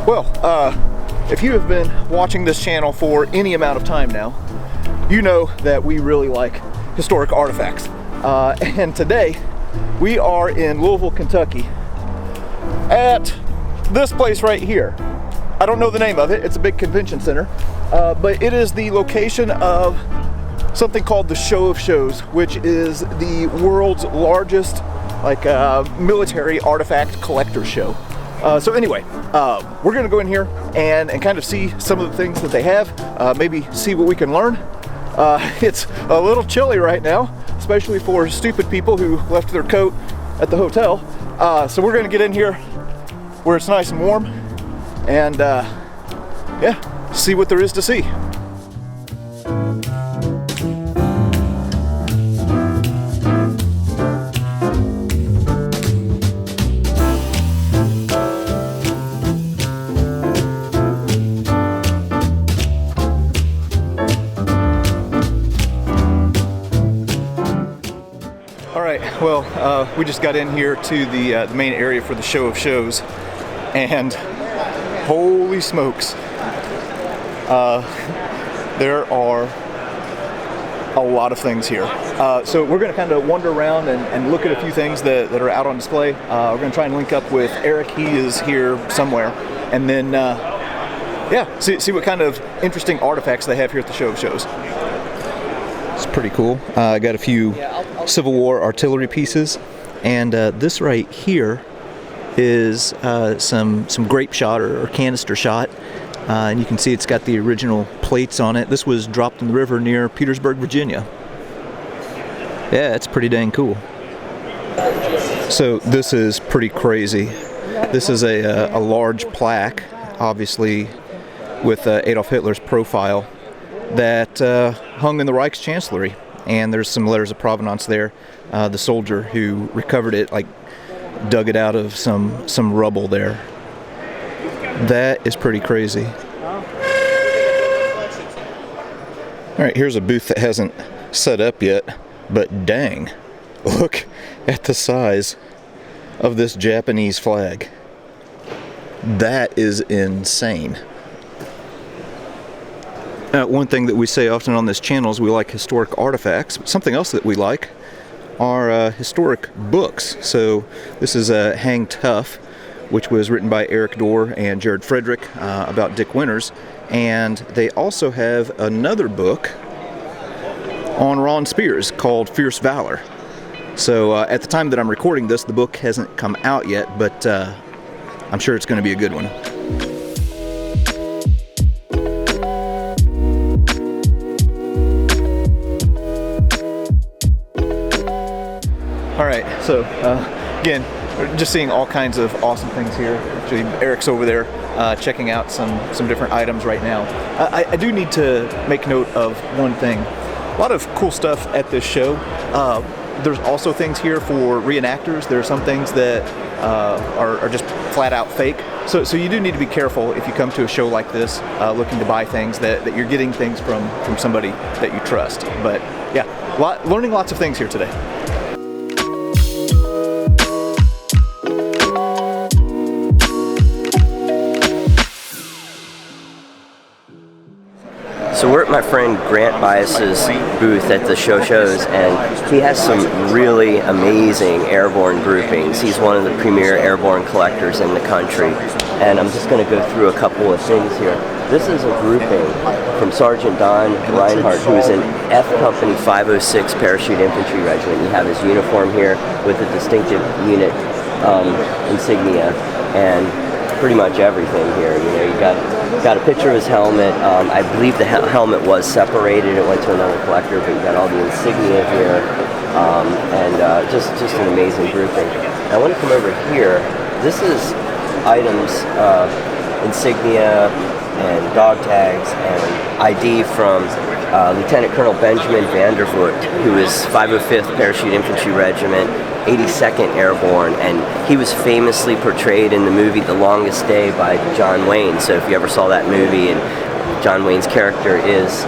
Well, if you have been watching this channel for any amount of time now, you know that we really like historic artifacts. And today, we are in Louisville, Kentucky, at this place right here. I don't know the name of it. It's a big convention center, but it is the location of something called the Show of Shows, which is the world's largest military artifact collector show. So anyway, we're gonna go in here and kind of see some of the things that they have, maybe see what we can learn. It's a little chilly right now, especially for stupid people who left their coat at the hotel. So we're gonna get in here where it's nice and warm and yeah, see what there is to see. Well, we just got in here to the main area for the Show of Shows, and holy smokes, there are a lot of things here. So we're going to kind of wander around and look at a few things that are out on display. We're going to try and link up with Erik. He is here somewhere, and then yeah, see what kind of interesting artifacts they have here at the Show of Shows. It's pretty cool. I got a few Civil War artillery pieces, and this right here is some grape shot or canister shot, and you can see it's got the original plates on it. This was dropped in the river near Petersburg, Virginia. Yeah, it's pretty dang cool. So this is pretty crazy. This is a large plaque, obviously with Adolf Hitler's profile, that hung in the Reichschancellery, and there's some letters of provenance there. The soldier who recovered it dug it out of some rubble there. That is pretty crazy. Alright, here's a booth that hasn't set up yet, but dang, look at the size of this Japanese flag. That is insane. One thing that we say often on this channel is we like historic artifacts, but something else that we like are historic books. So this is Hang Tough, which was written by Erik Dorr and Jared Frederick about Dick Winters, and they also have another book on Ron Spears called Fierce Valor. So at the time that I'm recording this, the book hasn't come out yet, but I'm sure it's going to be a good one. Alright, so again, we're just seeing all kinds of awesome things here. Actually, Erik's over there checking out some different items right now. I do need to make note of one thing. A lot of cool stuff at this show. There's also things here for reenactors. There are some things that are just flat out fake. So you do need to be careful if you come to a show like this looking to buy things that you're getting things from somebody that you trust. But yeah, learning lots of things here today. So we're at my friend Grant Bias's booth at the shows, and he has some really amazing airborne groupings. He's one of the premier airborne collectors in the country, and I'm just going to go through a couple of things here. This is a grouping from Sergeant Don Reinhardt, who is in F Company 506 Parachute Infantry Regiment. You have his uniform here with a distinctive unit insignia, and pretty much everything here. You know, you got a picture of his helmet. I believe the helmet was separated. It went to another collector, but you got all the insignia here, and just an amazing grouping. I want to come over here. This is items, insignia, and dog tags, and ID from Lieutenant Colonel Benjamin Vandervoort, who is 505th Parachute Infantry Regiment, 82nd Airborne, and he was famously portrayed in the movie The Longest Day by John Wayne. So if you ever saw that movie, and John Wayne's character is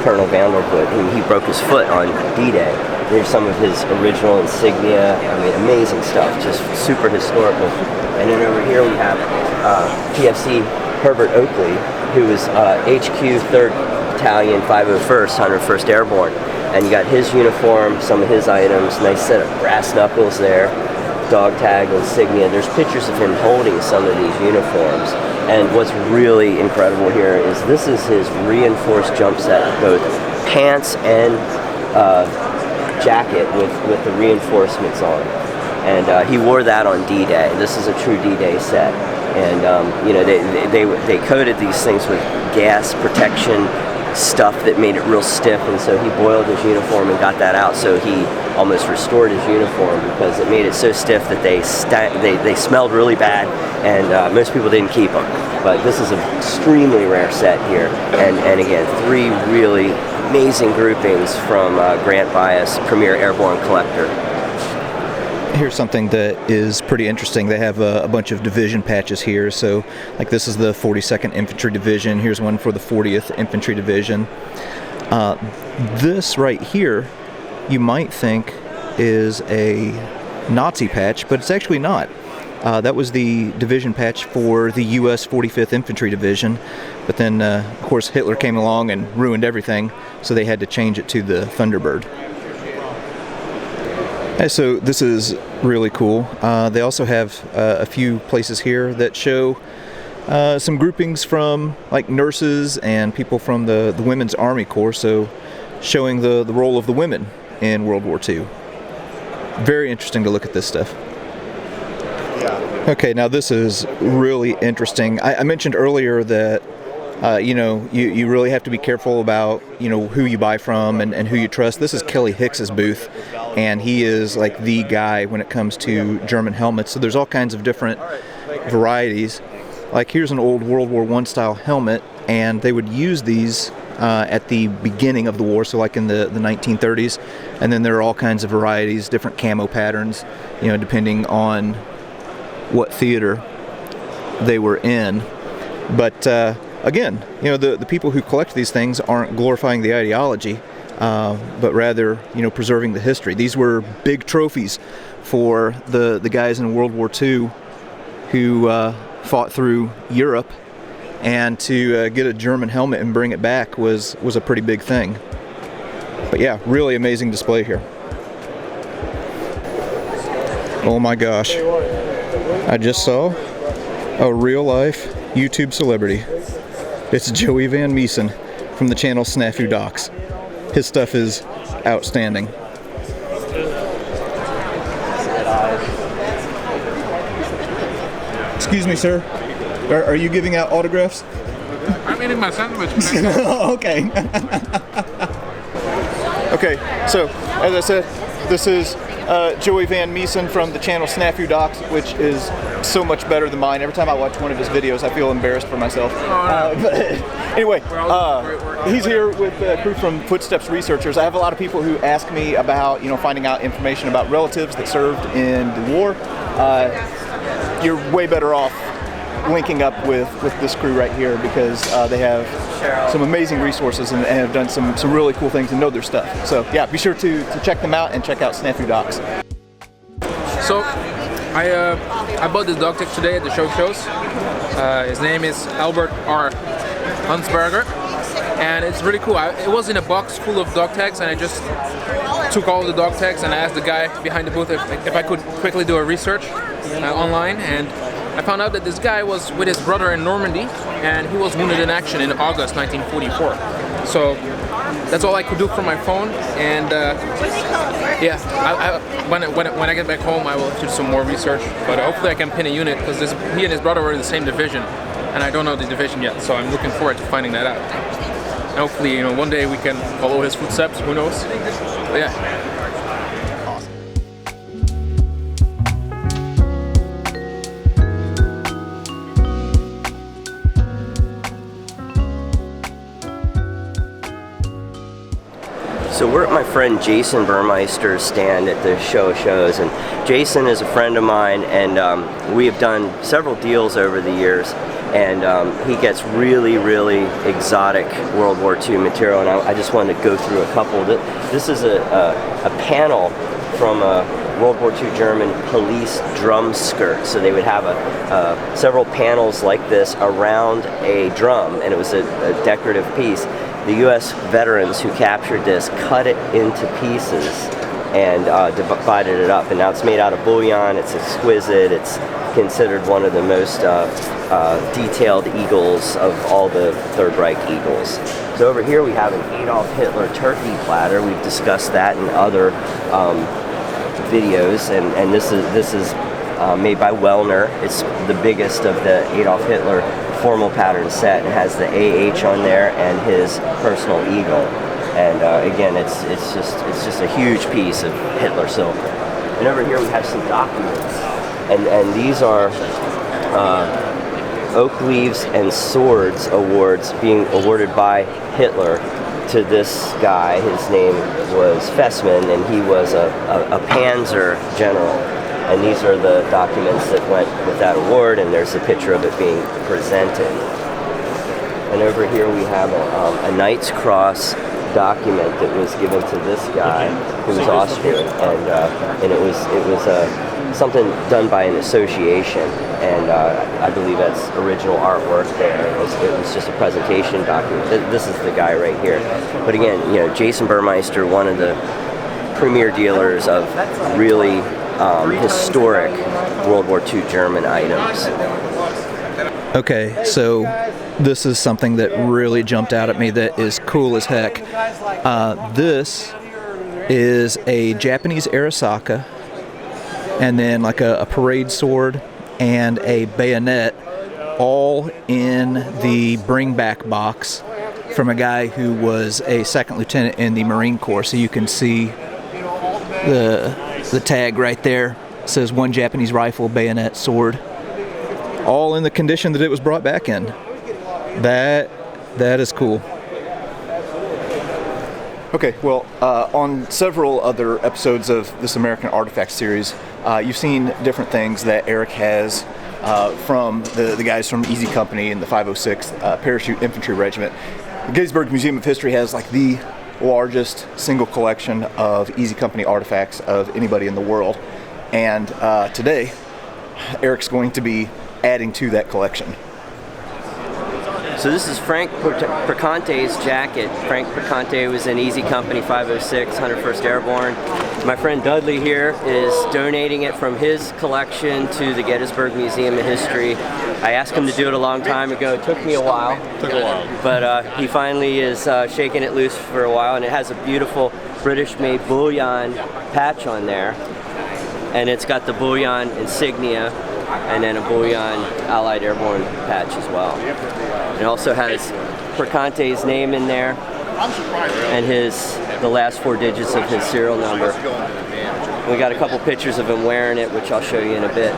Colonel Vandervoort, and he broke his foot on D-Day. There's some of his original insignia. I mean, amazing stuff, just super historical. And then over here we have PFC Herbert Oakley, who was HQ 3rd Battalion 501st, 101st Airborne. And you got his uniform, some of his items, nice set of brass knuckles there, dog tag insignia. There's pictures of him holding some of these uniforms. And what's really incredible here is this is his reinforced jump set, both pants and jacket with the reinforcements on. And he wore that on D-Day. This is a true D-Day set. And they coated these things with gas protection stuff that made it real stiff, and so he boiled his uniform and got that out, so he almost restored his uniform because it made it so stiff that they smelled really bad, and most people didn't keep them. But this is an extremely rare set here, and again, 3 really amazing groupings from Grant Bias, Premier Airborne Collector. Here's something that is pretty interesting. They have a bunch of division patches here. So, like, this is the 42nd Infantry Division. Here's one for the 40th Infantry Division. This right here, you might think is a Nazi patch, but it's actually not. That was the division patch for the U.S. 45th Infantry Division. But then, of course, Hitler came along and ruined everything, so they had to change it to the Thunderbird. So this is really cool. They also have a few places here that show some groupings from like nurses and people from the Women's Army Corps, so showing the role of the women in World War II. Very interesting to look at this stuff. Okay, now this is really interesting. I mentioned earlier that you really have to be careful about, who you buy from and who you trust. This is Kelly Hicks's booth, and he is like the guy when it comes to German helmets. So there's all kinds of different varieties. Like here's an old World War I style helmet, and they would use these at the beginning of the war, so like in the 1930s. And then there are all kinds of varieties, different camo patterns, depending on what theater they were in. But again, the people who collect these things aren't glorifying the ideology, but rather, preserving the history. These were big trophies for the guys in World War II who fought through Europe, and to get a German helmet and bring it back was a pretty big thing. But yeah, really amazing display here. Oh my gosh. I just saw a real-life YouTube celebrity. It's Joey Van Meesen from the channel Snafu Docs. His stuff is outstanding. Excuse me, sir. Are you giving out autographs? I'm eating my sandwich. Okay. Okay, so as I said, this is Joey Van Meesen from the channel Snafu Docs, which is so much better than mine. Every time I watch one of his videos, I feel embarrassed for myself. But anyway, he's here with a crew from Footsteps Researchers. I have a lot of people who ask me about, finding out information about relatives that served in the war. You're way better off linking up with this crew right here, because they have some amazing resources and have done some really cool things and know their stuff. So yeah, be sure to check them out and check out Snafu Docs. So I bought this dog tag today at the shows. His name is Albert R. Hunsberger, and it's really cool. It was in a box full of dog tags, and I just took all the dog tags and I asked the guy behind the booth if I could quickly do a research online, and I found out that this guy was with his brother in Normandy, and he was wounded in action in August 1944. So that's all I could do from my phone, and yeah, when I get back home, I will do some more research. But hopefully I can pin a unit, because he and his brother were in the same division, and I don't know the division yet. So I'm looking forward to finding that out. And hopefully, one day we can follow his footsteps. Who knows? But yeah. So we're at my friend Jason Burmeister's stand at the shows, and Jason is a friend of mine, and we have done several deals over the years, and he gets really, really exotic World War II material, and I just wanted to go through a couple. This is a panel from a World War II German police drum skirt. So they would have several panels like this around a drum, and it was a decorative piece. The U.S. veterans who captured this cut it into pieces and divided it up. And now it's made out of bullion. It's exquisite. It's considered one of the most detailed eagles of all the Third Reich eagles. So over here we have an Adolf Hitler turkey platter. We've discussed that in other videos, and this is made by Wellner. It's the biggest of the Adolf Hitler formal pattern set. It has the AH on there and his personal eagle. And again, it's just a huge piece of Hitler silver. And over here we have some documents, and these are Oak Leaves and Swords awards being awarded by Hitler to this guy. His name was Fessman, and he was a Panzer general. And these are the documents that went with that award, and there's a picture of it being presented. And over here we have a Knight's Cross document that was given to this guy who was Austrian, and it was something done by an association, and I believe that's original artwork there. It was just a presentation document. This is the guy right here. But again, Jason Burmeister, one of the premier dealers of really historic World War II German items. Okay, so this is something that really jumped out at me that is cool as heck. This is a Japanese Arisaka, and then like a parade sword and a bayonet, all in the bring back box from a guy who was a second lieutenant in the Marine Corps. So you can see the tag right there. It says one Japanese rifle, bayonet, sword, all in the condition that it was brought back in. That is cool. Okay, well, on several other episodes of this American Artifact series, you've seen different things that Erik has from the guys from Easy Company and the 506th Parachute Infantry Regiment. The Gettysburg Museum of History has like the largest single collection of Easy Company artifacts of anybody in the world. And today, Erik's going to be adding to that collection. So this is Frank Perconte's jacket. Frank Perconte was in Easy Company 506, 101st Airborne. My friend Dudley here is donating it from his collection to the Gettysburg Museum of History. I asked him to do it a long time ago. It took me a while. But he finally is shaking it loose for a while, and it has a beautiful British-made bullion patch on there. And it's got the bullion insignia and then a bullion Allied Airborne patch as well. It also has Perconte's name in there and the last 4 digits of his serial number. We got a couple pictures of him wearing it, which I'll show you in a bit.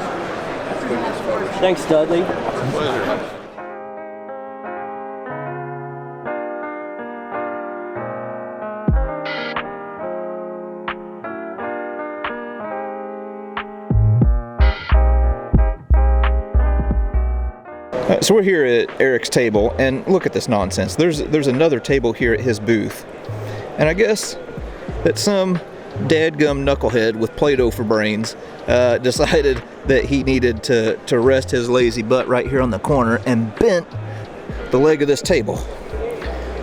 Thanks, Dudley. Pleasure. So we're here at Erik's table, and look at this nonsense. There's another table here at his booth, and I guess that some dadgum knucklehead with Play-Doh for brains decided that he needed to rest his lazy butt right here on the corner and bent the leg of this table.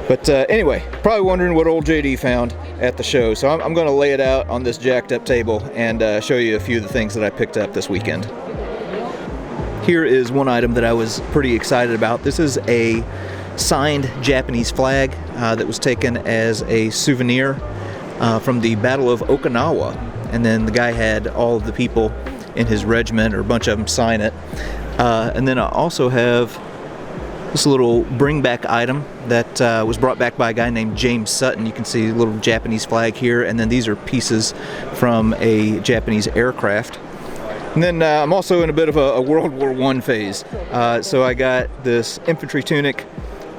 But anyway, probably wondering what old JD found at the show, so I'm going to lay it out on this jacked up table and show you a few of the things that I picked up this weekend. Here is one item that I was pretty excited about. This is a signed Japanese flag that was taken as a souvenir from the Battle of Okinawa. And then the guy had all of the people in his regiment, or a bunch of them, sign it. And then I also have this little bring back item that was brought back by a guy named James Sutton. You can see a little Japanese flag here, and then these are pieces from a Japanese aircraft. And then I'm also in a bit of a World War I phase. So I got this infantry tunic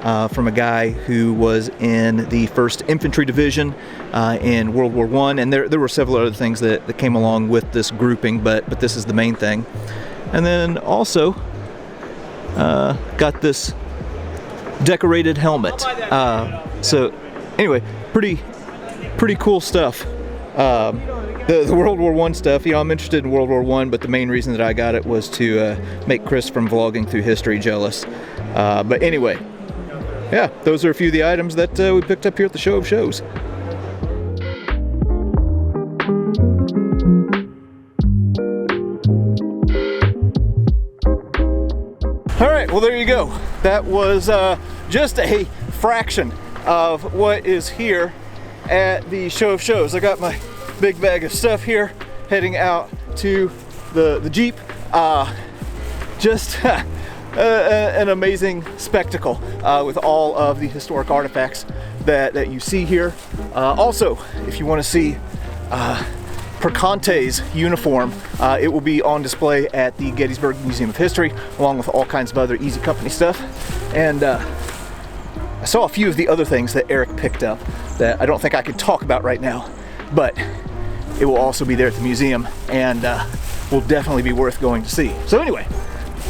from a guy who was in the 1st Infantry Division in World War I. And there were several other things that came along with this grouping, but this is the main thing. And then also got this decorated helmet. So anyway, pretty cool stuff. the World War I stuff. You know, I'm interested in World War I, but the main reason that I got it was to make Chris from Vlogging Through History jealous. But anyway, yeah, those are a few of the items that we picked up here at the Show of Shows. All right, well, there you go. That was just a fraction of what is here at the Show of Shows. I got my big bag of stuff here, heading out to the Jeep. Just an amazing spectacle with all of the historic artifacts that you see here. Also, if you want to see Perconte's uniform, it will be on display at the Gettysburg Museum of History, along with all kinds of other Easy Company stuff. And I saw a few of the other things that Erik picked up that I don't think I could talk about right now, but it will also be there at the museum, and will definitely be worth going to see. So anyway,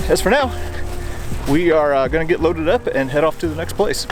as for now, we are going to get loaded up and head off to the next place.